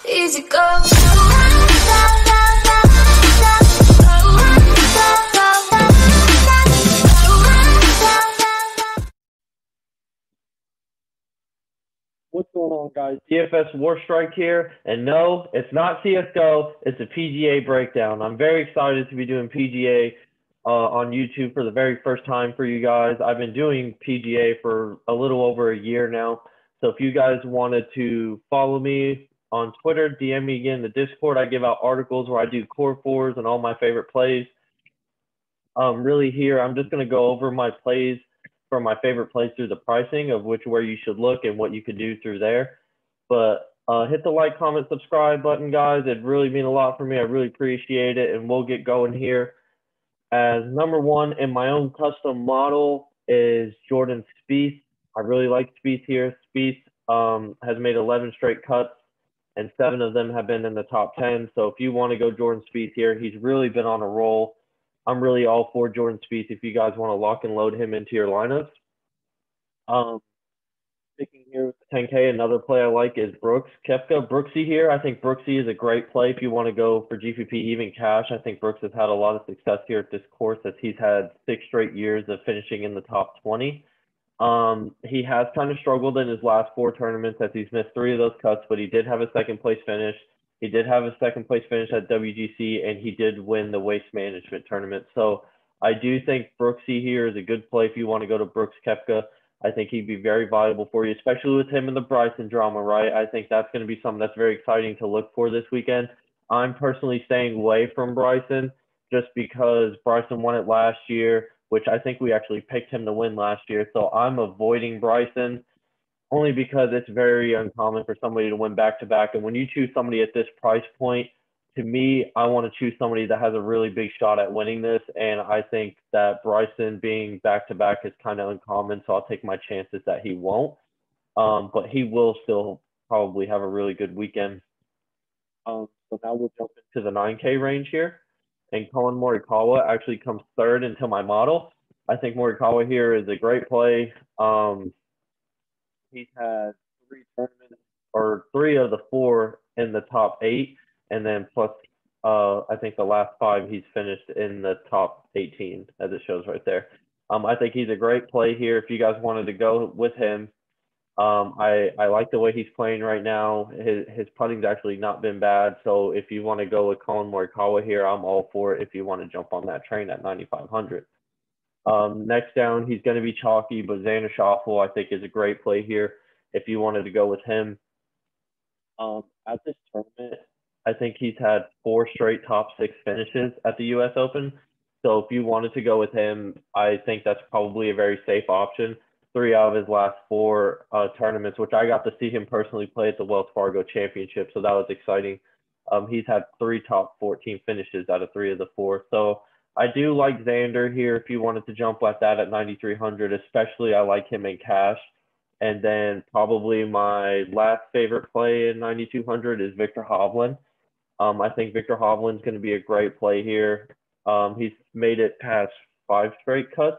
Easy go. What's going on, guys? DFS War Strike here, and no, it's not CSGO, it's a PGA breakdown. I'm very excited to be doing PGA on YouTube for the very first time for you guys. I've been doing PGA for a little over a year now, so if you guys wanted to follow me on Twitter, DM me again in the Discord. I give out articles where I do core fours and all my favorite plays. Really here, I'm just going to go over my plays for my favorite plays through the pricing of where you should look and what you could do through there. But hit the like, comment, subscribe button, guys. It'd really mean a lot for me. I really appreciate it. And we'll get going here. As number one in my own custom model is Jordan Spieth. I really like Spieth here. Spieth has made 11 straight cuts, and 7 of them have been in the top 10. So if you want to go Jordan Spieth here, he's really been on a roll. I'm really all for Jordan Spieth if you guys want to lock and load him into your lineups. Sticking here with the 10K, another play I like is Brooks Koepka. Brooksy here. I think Brooksy is a great play if you want to go for GPP even cash. I think Brooks has had a lot of success here at this course as he's had 6 straight years of finishing in the top 20. He has kind of struggled in his last 4 tournaments as he's missed 3 of those cuts, but he did have a second place finish. He did have a second place finish at WGC, and he did win the Waste Management tournament. So I do think Brooksy here is a good play if you want to go to Brooks Koepka. I think he'd be very valuable for you, especially with him and the Bryson drama, right? I think that's going to be something that's very exciting to look for this weekend. I'm personally staying away from Bryson just because Bryson won it last year, which I think we actually picked him to win last year. So I'm avoiding Bryson only because it's very uncommon for somebody to win back-to-back. And when you choose somebody at this price point, to me, I want to choose somebody that has a really big shot at winning this. And I think that Bryson being back-to-back is kind of uncommon, so I'll take my chances that he won't. But he will still probably have a really good weekend. So now we'll jump into the 9K range here. And Colin Morikawa actually comes third into my model. I think Morikawa here is a great play. He's had 3 tournaments, or 3 of the 4 in the top 8, and then plus I think the last 5 he's finished in the top 18, as it shows right there. I think he's a great play here if you guys wanted to go with him. I like the way he's playing right now. His putting's actually not been bad, so if you want to go with Colin Morikawa here, I'm all for it if you want to jump on that train at 9,500. Next down, he's going to be chalky, but Xander Schauffele, I think, is a great play here if you wanted to go with him. At this tournament, I think he's had 4 straight top 6 finishes at the U.S. Open. So if you wanted to go with him, I think that's probably a very safe option. 3 out of his last 4 tournaments, which I got to see him personally play at the Wells Fargo Championship, so that was exciting. He's had 3 top 14 finishes out of 3 of the 4. So I do like Xander here if you wanted to jump at that at 9,300, especially I like him in cash. And then probably my last favorite play in 9,200 is Victor Hovland. I think Victor Hovland's going to be a great play here. He's made it past 5 straight cuts,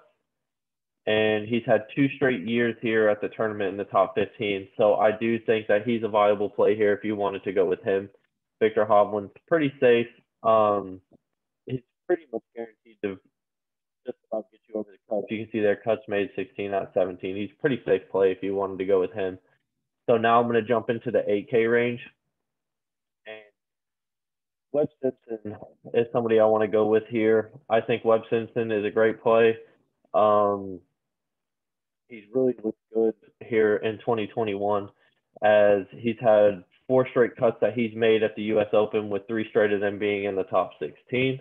and he's had 2 straight years here at the tournament in the top 15. So I do think that he's a viable play here if you wanted to go with him. Victor Hovland's pretty safe. He's pretty much guaranteed to just about get you over the cuts. You can see there, cuts made 16 out of 17. He's a pretty safe play if you wanted to go with him. So now I'm going to jump into the 8K range. And Webb Simpson is somebody I want to go with here. I think Webb Simpson is a great play. He's really looked good here in 2021 as he's had 4 straight cuts that he's made at the U.S. Open, with 3 straight of them being in the top 16.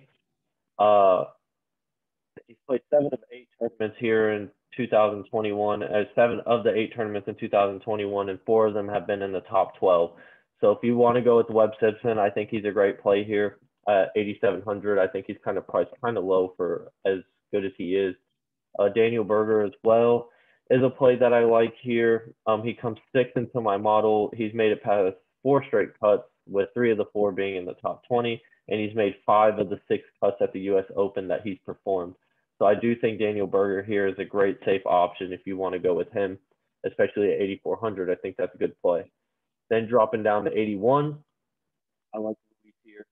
He's played 7 of 8 tournaments here in 2021, as 7 of the 8 tournaments in 2021, and 4 of them have been in the top 12. So if you want to go with Webb Simpson, I think he's a great play here at 8,700. I think he's kind of priced kind of low for as good as he is. Daniel Berger as well is a play that I like here. He comes 6th into my model. He's made it past 4 straight cuts, with 3 of the 4 being in the top 20, and he's made 5 of the 6 cuts at the U.S. Open that he's performed. So I do think Daniel Berger here is a great safe option if you want to go with him, especially at 8,400. I think that's a good play. Then dropping down to 81, I like Luis here.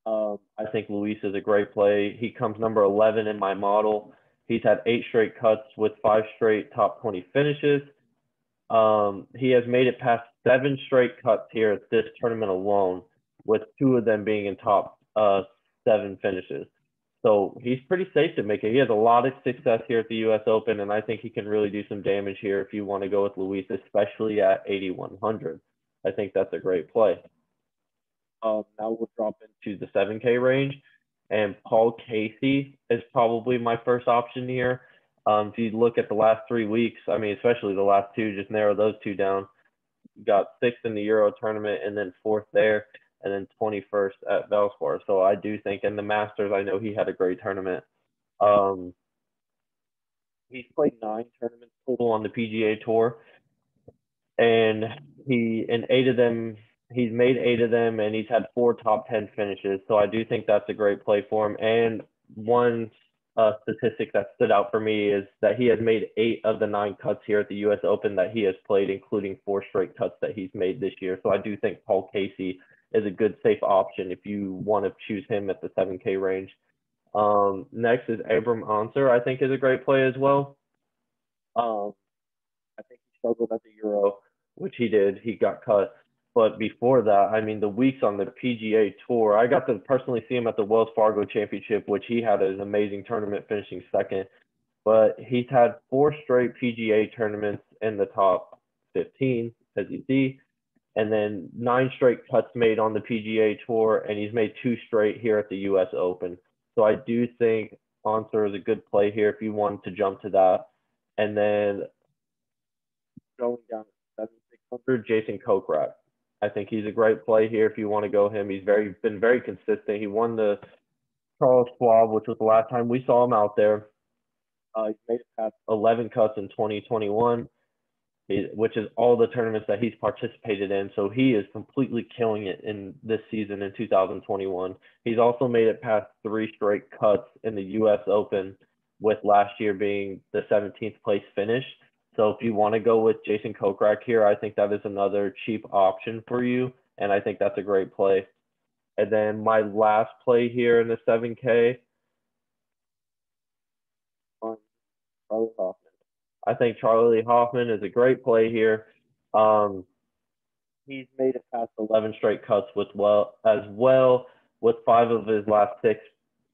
I think Luis is a great play. He comes number 11 in my model. He's had 8 straight cuts with 5 straight top 20 finishes. He has made it past 7 straight cuts here at this tournament alone, with 2 of them being in top 7 finishes. So he's pretty safe to make it. He has a lot of success here at the U.S. Open, and I think he can really do some damage here if you want to go with Luis, especially at 8,100. I think that's a great play. Now we'll drop into the 7K range, and Paul Casey is probably my first option here. If you look at the last 3 weeks, I mean, especially the last two, just narrow those two down. Got 6th in the Euro tournament and then 4th there, and then 21st at Valspar. So I do think in the Masters, I know he had a great tournament. He's played 9 tournaments total on the PGA Tour, and in 8 of them, he's made 8 of them, and he's had 4 top 10 finishes. So I do think that's a great play for him. And one statistic that stood out for me is that he has made 8 of the 9 cuts here at the U.S. Open that he has played, including 4 straight cuts that he's made this year. So I do think Paul Casey is a good, safe option if you want to choose him at the 7K range. Next is Abram Ancer, I think is a great play as well. I think he struggled at the Euro, which he did. He got cut. But before that, I mean, the weeks on the PGA Tour, I got to personally see him at the Wells Fargo Championship, which he had an amazing tournament, finishing 2nd. But he's had 4 straight PGA tournaments in the top 15, as you see, and then 9 straight cuts made on the PGA Tour, and he's made 2 straight here at the U.S. Open. So I do think Ancer is a good play here if you want to jump to that. And then going down to 7,600, Jason Kokrak. I think he's a great play here if you want to go him. He's been very consistent. He won the Charles Schwab, which was the last time we saw him out there. He's made it past 11 cuts in 2021, which is all the tournaments that he's participated in. So he is completely killing it in this season in 2021. He's also made it past 3 straight cuts in the U.S. Open, with last year being the 17th place finish. So if you want to go with Jason Kokrak here, I think that is another cheap option for you, and I think that's a great play. And then my last play here in the 7K, Charlie Hoffman. I think Charlie Hoffman is a great play here. He's made it past 11 straight cuts with with 5 of his last 6,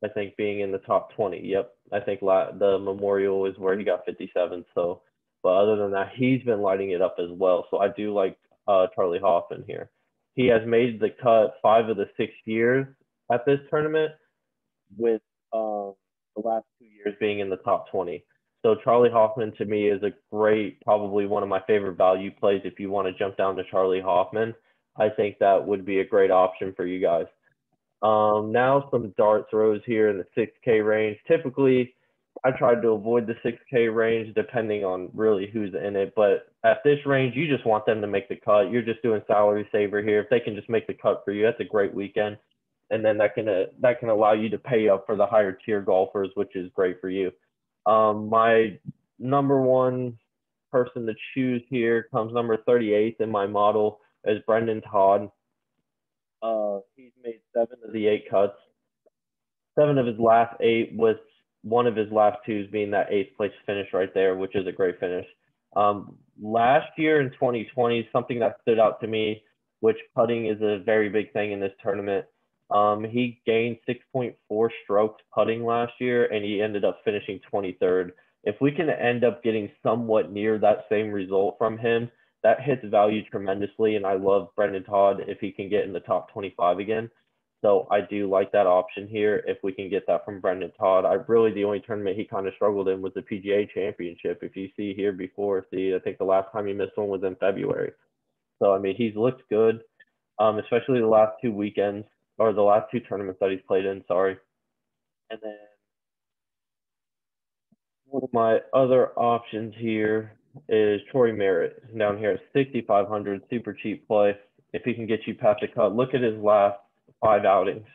I think, being in the top 20. Yep, I think the Memorial is where he got 57. So, but other than that, he's been lighting it up as well. So I do like Charlie Hoffman here. He has made the cut 5 of the 6 years at this tournament, with the last 2 years being in the top 20. So Charlie Hoffman to me is a great, probably one of my favorite value plays. If you want to jump down to Charlie Hoffman, I think that would be a great option for you guys. Now some dart throws here in the 6K range. Typically, I tried to avoid the 6K range depending on really who's in it. But at this range, you just want them to make the cut. You're just doing salary saver here. If they can just make the cut for you, that's a great weekend. And then that can allow you to pay up for the higher tier golfers, which is great for you. My number one person to choose here comes number 38th in my model is Brendan Todd. He's made 7 of the 8 cuts. 7 of his last 8, with one of his last 2s being that 8th place finish right there, which is a great finish. Last year in 2020, something that stood out to me, which putting is a very big thing in this tournament. He gained 6.4 strokes putting last year, and he ended up finishing 23rd. If we can end up getting somewhat near that same result from him, that hits value tremendously, and I love Brendan Todd if he can get in the top 25 again. So I do like that option here if we can get that from Brendan Todd. The only tournament he kind of struggled in was the PGA Championship. If you see here before, I think the last time he missed one was in February. So, I mean, he's looked good, especially the last 2 weekends, or the last 2 tournaments that he's played in, sorry. And then one of my other options here is Troy Merritt down here at 6,500, super cheap play. If he can get you past the cut, look at his last 5 outings.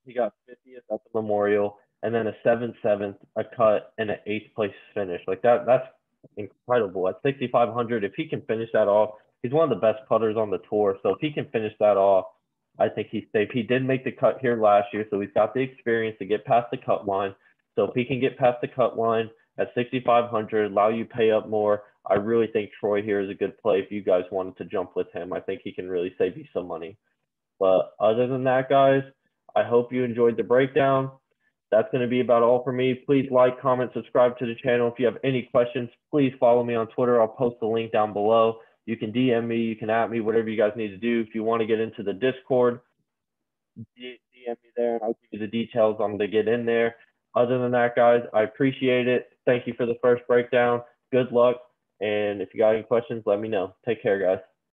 He got 50th at the Memorial, and then a 7th, a cut, and an 8th place finish. Like that's incredible. At 6,500, if he can finish that off, he's one of the best putters on the tour. So if he can finish that off, I think he's safe. He did make the cut here last year, so he's got the experience to get past the cut line. So if he can get past the cut line at 6,500, allow you pay up more, I really think Troy here is a good play if you guys wanted to jump with him. I think he can really save you some money. But other than that, guys, I hope you enjoyed the breakdown. That's going to be about all for me. Please like, comment, subscribe to the channel. If you have any questions, please follow me on Twitter. I'll post the link down below. You can DM me, you can at me, whatever you guys need to do. If you want to get into the Discord, DM me there and I'll give you the details on to get in there. Other than that, guys, I appreciate it. Thank you for the first breakdown. Good luck. And if you got any questions, let me know. Take care, guys.